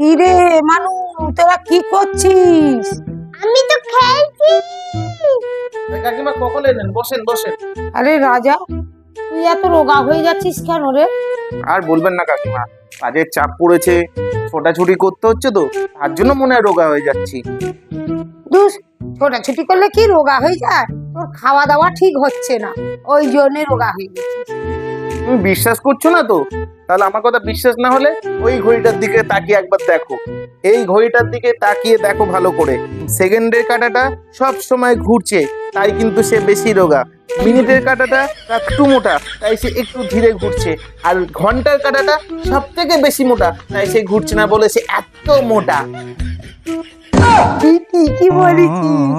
কিরে মানু, তোরা কি করছিস? আমি তো খেলছি। কাকিমা কখন এলেন? বসেন বসেন। আরে রাজা, তুই এত রোগা হয়ে যাচ্ছিস কেন রে? আর বলবেন না কাকিমা, কাজের চাপ পড়েছে, ছোটাছুটি করতে হচ্ছে তো, তার জন্য মনে হয় রোগা হয়ে যাচ্ছি। দুস, ছোটাছুটি করলে কি রোগা হয়ে যায়? তোর খাওয়া দাওয়া ঠিক হচ্ছে না, ওই জন্য রোগা হয়ে গেছিস। তুমি বিশ্বাস করছো না তো? তাহলে আমার কথা বিশ্বাস না হলে ওই ঘড়িটার দিকে তাকিয়ে একবার দেখো। এই ঘড়িটার দিকে তাকিয়ে দেখো ভালো করে। সেকেন্ডের কাঁটাটা সব সময় ঘুরছে, তাই কিন্তু সে বেশি রোগা। মিনিটের কাঁটাটা একটু মোটা, তাই সে একটু ধীরে ঘুরছে। আর ঘন্টার কাঁটাটা সব থেকে বেশি মোটা, তাই সে ঘুরছে না বলে সে এত মোটা। তুই ঠিকই বলেছিস।